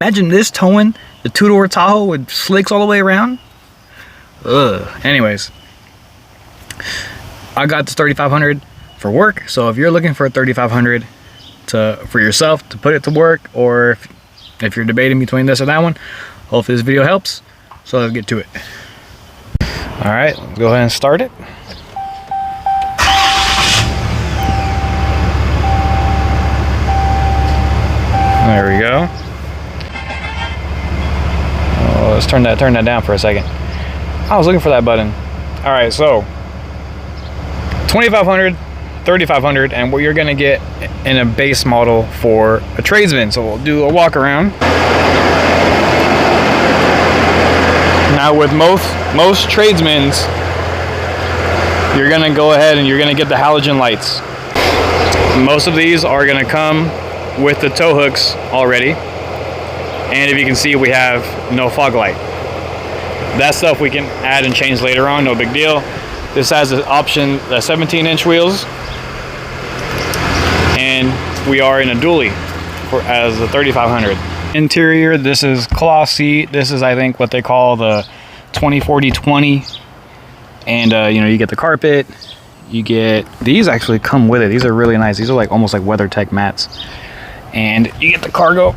Imagine this towing the two-door Tahoe with slicks all the way around. Ugh. Anyways, I got this 3500 for work. So if you're looking for a 3500 for yourself to put it to work, or if you're debating between this or that one, hopefully this video helps. So let's get to it. All right, let's go ahead and start it. There we go. Oh, let's turn that down for a second. I was looking for that button. All right, so 2500, 3500, and what you're gonna get in a base model for a tradesman. So we'll do a walk around. Now with most tradesmen's, you're gonna go ahead and you're gonna get the halogen lights. Most of these are gonna come with the tow hooks already, and if you can see, we have no fog light. That stuff we can add and change later on, no big deal. This has the option, the 17-inch wheels, and we are in a dually as the 3500. Interior, this is cloth seat. This is, I think, what they call the 20/40/20, and you know, you get the carpet. You get these actually come with it. These are really nice. These are like almost like WeatherTech mats. And you get the cargo.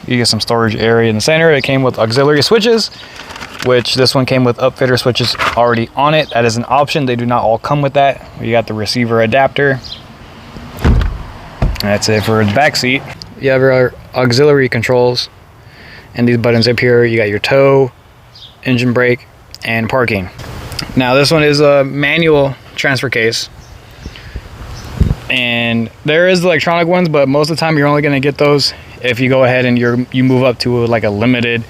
You get some storage area in the center. It came with auxiliary switches, which this one came with upfitter switches already on it. That is an option. They do not all come with that. You got the receiver adapter. That's it for the back seat. You have your auxiliary controls, and these buttons up here. You got your tow, engine brake, and parking. Now this one is a manual transfer case. And there is electronic ones, but most of the time you're only going to get those if you go ahead and you move up to like a limited,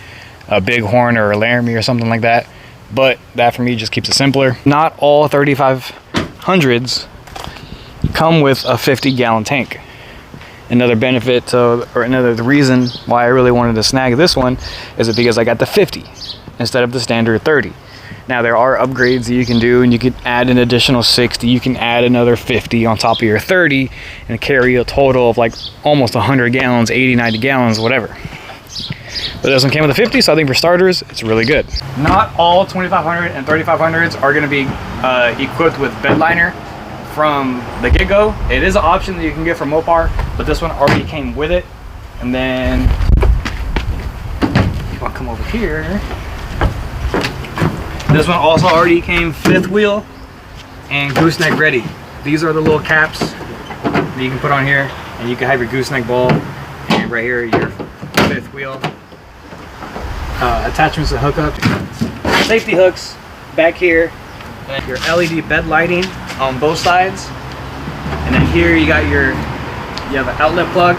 a Bighorn or a Laramie or something like that. But that for me just keeps it simpler. Not all 3500s come with a 50-gallon tank. Another benefit or another reason why I really wanted to snag this one is because I got the 50 instead of the standard 30. Now there are upgrades that you can do, and you can add an additional 60, you can add another 50 on top of your 30 and carry a total of like almost 100 gallons, 80, 90 gallons, whatever. But this one came with a 50, so I think for starters, it's really good. Not all 2500 and 3500s are gonna be equipped with bed liner from the get-go. It is an option that you can get from Mopar, but this one already came with it. And then, if I come over here, this one also already came fifth wheel and gooseneck ready. These are the little caps that you can put on here, and you can have your gooseneck ball, and right here your fifth wheel. Attachments to hook up. Safety hooks back here, and your LED bed lighting on both sides. And then here you got you have an outlet plug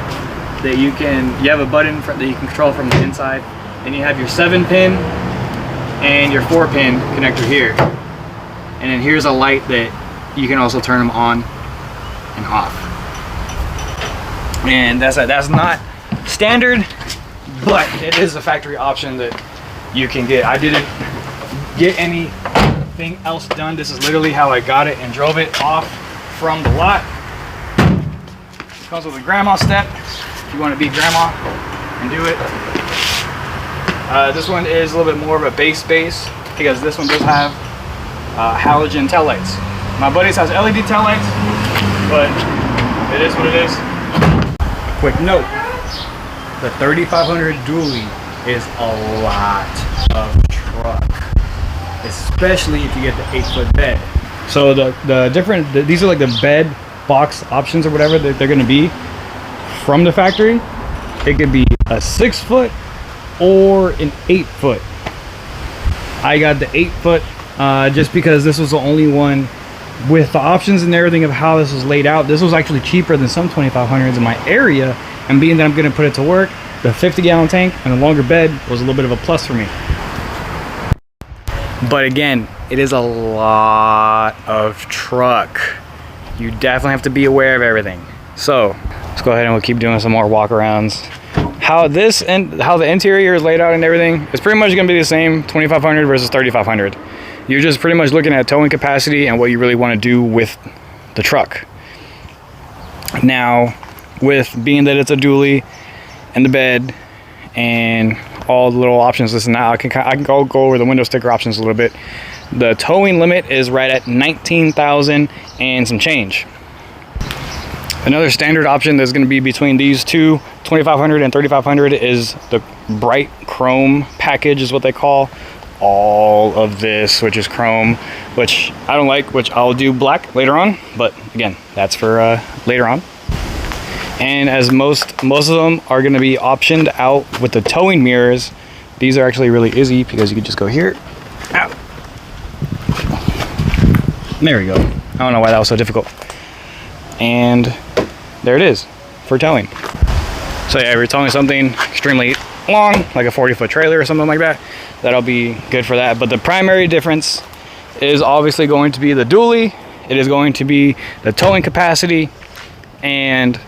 that you have a button that you can control from the inside. Then you have your 7-pin and your 4-pin connector here, and then here's a light that you can also turn them on and off. And that's not standard, but it is a factory option that you can get. I didn't get anything else done. This is literally how I got it and drove it off from the lot. It comes with a grandma step if you want to be grandma and do it. This one is a little bit more of a base because this one does have halogen taillights. My buddy's has LED taillights, but it is what it is. Quick note, the 3500 dually is a lot of truck, especially if you get the 8-foot bed. So these are like the bed box options or whatever that they're going to be from the factory. It could be a 6-foot or an 8-foot. I got the 8-foot just because this was the only one with the options and everything of how this was laid out. This was actually cheaper than some 2500s in my area, and being that I'm going to put it to work, the 50-gallon tank and a longer bed was a little bit of a plus for me. But again, it is a lot of truck. You definitely have to be aware of everything. So let's go ahead and we'll keep doing some more walk-arounds. How the interior is laid out and everything is pretty much going to be the same 2500 versus 3500. You're just pretty much looking at towing capacity and what you really want to do with the truck. Now, with being that it's a dually and the bed and all the little options. Listen, now I can go over the window sticker options a little bit. The towing limit is right at 19,000 and some change. Another standard option that's going to be between these two, 2,500 and 3,500, is the bright chrome package, is what they call all of this, which is chrome, which I don't like, which I'll do black later on, but again, that's for later on. And as most of them are going to be optioned out with the towing mirrors, these are actually really easy because you can just go here, out. There we go. I don't know why that was so difficult. And there it is for towing. So yeah, if you're towing something extremely long, like a 40-foot trailer or something like that, that'll be good for that. But the primary difference is obviously going to be the dually. It is going to be the towing capacity. And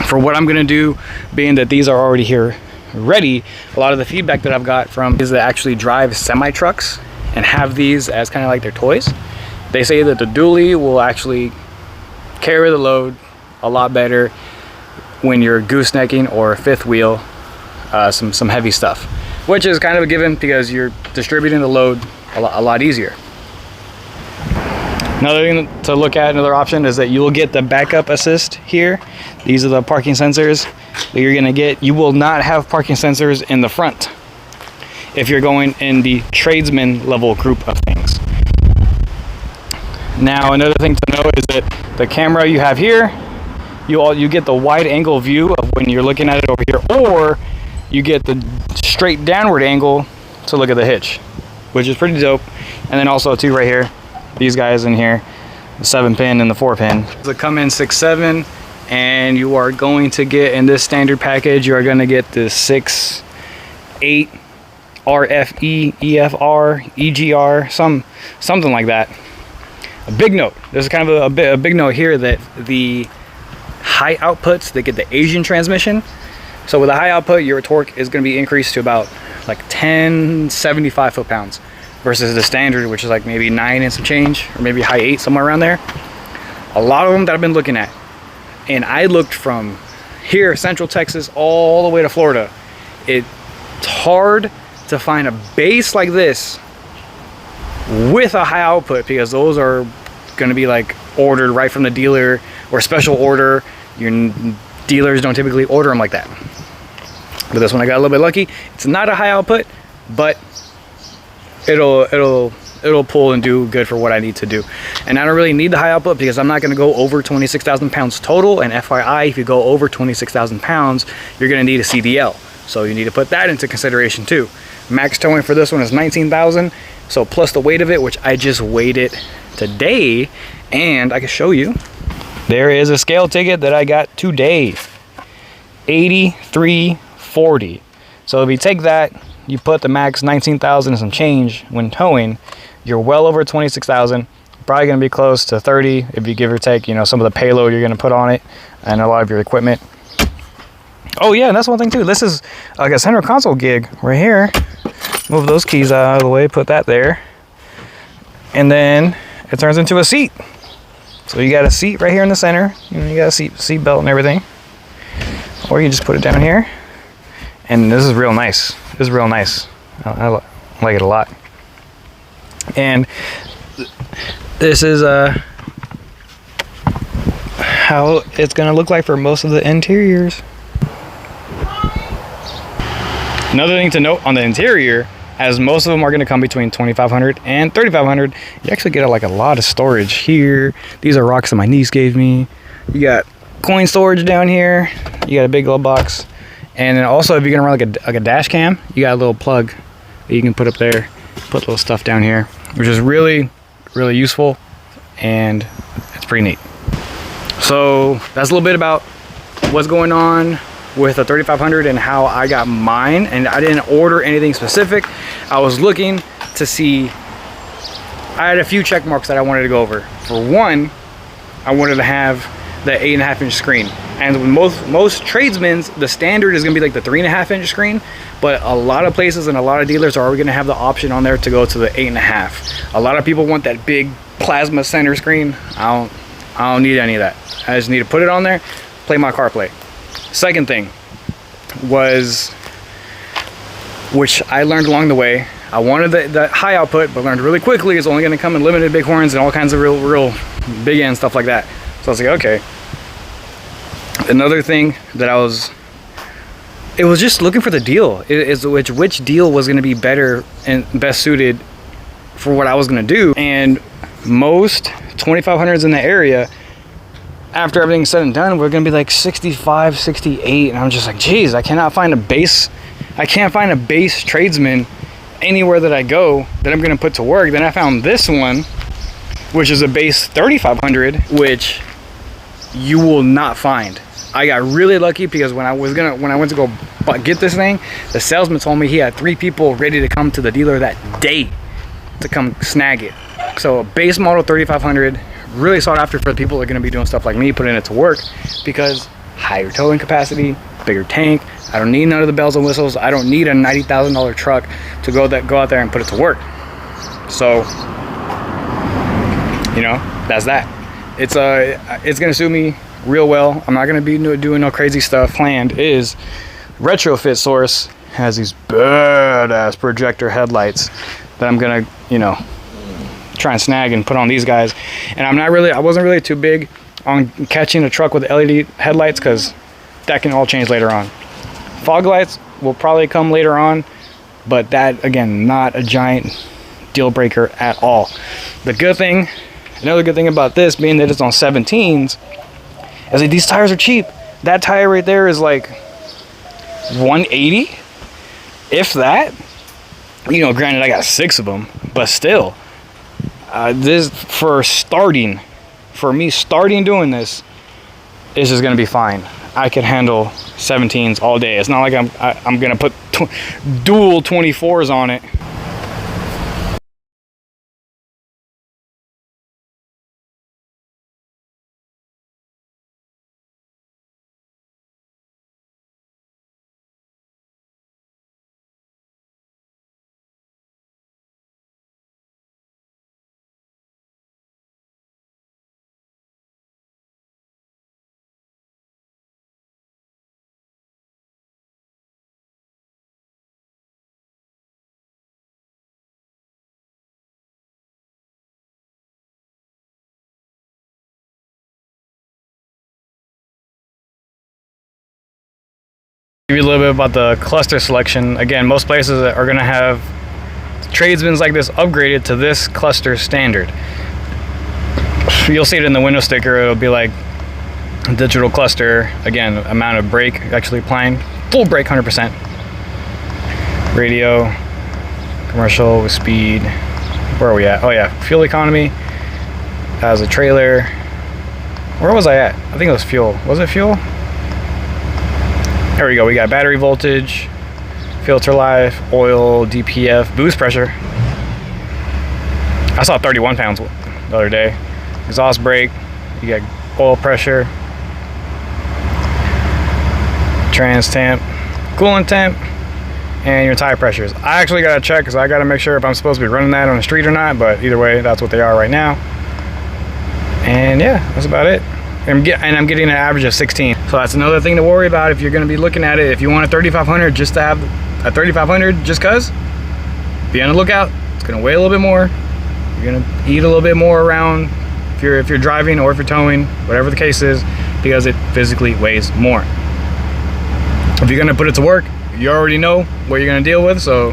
for what I'm gonna do, being that these are already here ready, a lot of the feedback that I've got from is that actually drive semi trucks and have these as kind of like their toys. They say that the dually will actually carry the load a lot better when you're goosenecking or fifth wheel some heavy stuff, which is kind of a given because you're distributing the load a lot easier. Another thing to look at, another option, is that you will get the backup assist here. These are the parking sensors that you're gonna get. You will not have parking sensors in the front if you're going in the tradesman level group of things. Now, another thing to know is that the camera you have here, you get the wide angle view of when you're looking at it over here, or you get the straight downward angle to look at the hitch, which is pretty dope. And then also too, right here, these guys in here, the 7-pin and the 4-pin. The CUMMINS 6.7, and you are going to get, in this standard package, you are going to get the 6.8 RFE, EFR, EGR, something like that. A big note, there's kind of a big note here that the high outputs, they get the Asian transmission. So with a high output, your torque is going to be increased to about like 1075 foot-pounds versus the standard, which is like maybe 9 and some change, or maybe high 8, somewhere around there. A lot of them that I've been looking at, and I looked from here, Central Texas, all the way to Florida. It's hard to find a base like this with a high output, because those are going to be like ordered right from the dealer or special order. Your dealers don't typically order them like that. But this one I got a little bit lucky. It's not a high output, but it'll pull and do good for what I need to do. And I don't really need the high output because I'm not going to go over 26,000 pounds total. And FYI, if you go over 26,000 pounds, you're going to need a CDL. So you need to put that into consideration too. Max towing for this one is 19,000. So plus the weight of it, which I just weighed it today, and I can show you. There is a scale ticket that I got today, 8340. So if you take that, you put the max 19,000 and some change when towing, you're well over 26,000. Probably going to be close to 30 if you give or take, you know, some of the payload you're going to put on it and a lot of your equipment. Oh yeah, and that's one thing too. This is like a center console gig right here. Move those keys out of the way, put that there, and then it turns into a seat. So you got a seat right here in the center. You know, you got a seat belt and everything. Or you just put it down here. And this is real nice. This is real nice. I like it a lot. And this is how it's gonna look like for most of the interiors. Another thing to note on the interior, as most of them are going to come between 2,500 and 3,500, you actually get like a lot of storage here. These are rocks that my niece gave me. You got coin storage down here. You got a big glove box, and then also if you're going to run like a dash cam, you got a little plug that you can put up there, put little stuff down here, which is really useful, and it's pretty neat. So that's a little bit about what's going on with a 3,500 and how I got mine. And I didn't order anything specific. I was looking to see, I had a few check marks that I wanted to go over. For one, I wanted to have the 8.5-inch screen, and with most tradesmen's, the standard is going to be like the 3.5-inch screen, but a lot of places and a lot of dealers are going to have the option on there to go to the 8.5. A lot of people want that big plasma center screen. I don't need any of that. I just need to put it on there, play my CarPlay. Second thing, was, which I learned along the way. I wanted the high output, but learned really quickly it's only going to come in limited bighorns and all kinds of real big end stuff like that. So I was like, okay. Another thing that it was just looking for the deal. Which deal was going to be better and best suited for what I was going to do. And most 2500s in the area, after everything's said and done, we're going to be like 65, 68. And I'm just like, geez, I cannot find a base. I can't find a base tradesman anywhere that I go that I'm going to put to work. Then I found this one, which is a base 3500, which you will not find. I got really lucky because when I went to go get this thing, the salesman told me he had 3 people ready to come to the dealer that day to come snag it. So a base model 3500, really sought after for the people that are going to be doing stuff like me, putting it to work, because higher towing capacity, bigger tank. I don't need none of the bells and whistles. I don't need a $90,000 truck to go out there and put it to work. So, you know, that's that. It's gonna suit me real well. I'm not gonna be doing no crazy stuff. Planned is Retrofit Source has these badass projector headlights that I'm gonna, you know, try and snag and put on these guys. And I wasn't really too big on catching a truck with LED headlights because that can all change later on. Fog lights will probably come later on, but that, again, not a giant deal breaker at all. Another good thing about this, being that it's on 17s, is that these tires are cheap. That tire right there is like 180, if that. You know, granted, I got 6 of them, but still, this for me starting doing this is just gonna be fine. I could handle 17s all day. It's not like I'm gonna put dual 24s on it. Give you a little bit about the cluster selection. Again, most places are going to have tradesmen like this upgraded to this cluster standard. You'll see it in the window sticker. It'll be like digital cluster. Again, amount of brake actually applying, full brake 100%. Radio, commercial with speed. Where are we at? Oh yeah, fuel economy. Has a trailer. Where was I at? I think it was fuel. Was it fuel? There we go. We got battery voltage, filter life, oil, DPF, boost pressure. I saw 31 pounds the other day. Exhaust brake. You got oil pressure, trans temp, coolant temp, and your tire pressures. I actually got to check because I got to make sure if I'm supposed to be running that on the street or not. But either way, that's what they are right now. And yeah, that's about it. And I'm getting an average of 16. So that's another thing to worry about if you're going to be looking at it. If you want a 3500 just to have a 3500 just cause, be on the lookout. It's going to weigh a little bit more. You're going to eat a little bit more around if you're driving or if you're towing, whatever the case is, because it physically weighs more. If you're going to put it to work, you already know what you're going to deal with, so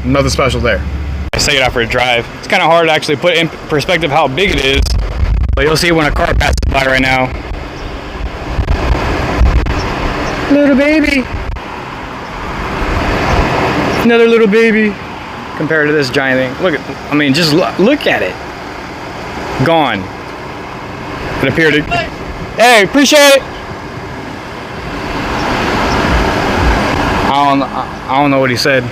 nothing special there. I take it out for a drive. It's kind of hard to actually put in perspective how big it is. But you'll see when a car passes by right now. Little baby. Another little baby. Compared to this giant thing. Look at, I mean, just look at it. Gone. It appeared to. Hey, appreciate it. I don't know what he said.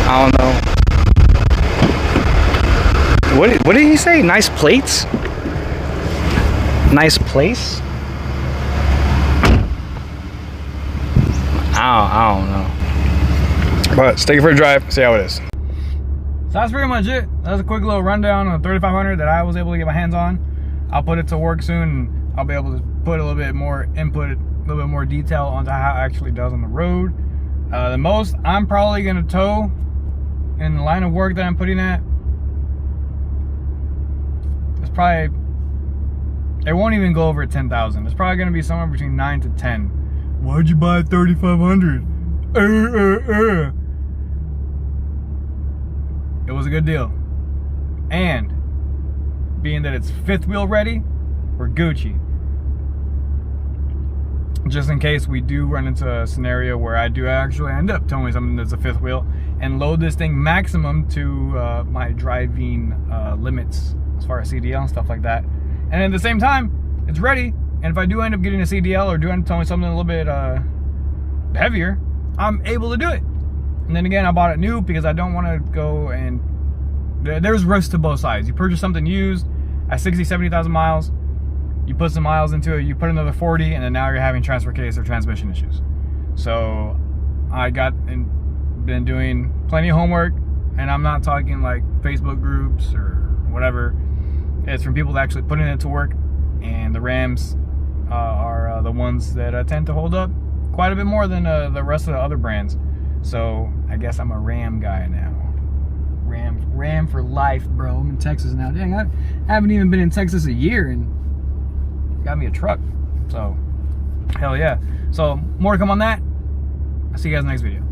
I don't know. What did he say? Nice plates? Nice place? I don't know. But let's take it for a drive, see how it is. So that's pretty much it. That was a quick little rundown on the 3500 that I was able to get my hands on. I'll put it to work soon. I'll be able to put a little bit more input, a little bit more detail onto how it actually does on the road. The most I'm probably gonna tow in the line of work that I'm putting at, it's probably, it won't even go over 10,000. It's probably gonna be somewhere between 9 to 10. Why'd you buy 3,500? It was a good deal. And being that it's fifth wheel ready, we're Gucci. Just in case we do run into a scenario where I do actually end up towing something that's a fifth wheel and load this thing maximum to my driving limits as far as CDL and stuff like that. And at the same time, it's ready. And if I do end up getting a CDL or do end up towing something a little bit heavier, I'm able to do it. And then again, I bought it new because I don't want to go and there's risk to both sides. You purchase something used at 60, 70,000 miles, you put some miles into it, you put another 40, and then now you're having transfer case or transmission issues. So I been doing plenty of homework, and I'm not talking like Facebook groups or whatever. It's from people that actually putting it to work, and the Rams are the ones that tend to hold up quite a bit more than the rest of the other brands. So I guess I'm a Ram guy now. Ram for life, bro. I'm in Texas now. Dang, I haven't even been in Texas a year and got me a truck. So, hell yeah. So, more to come on that. I'll see you guys in the next video.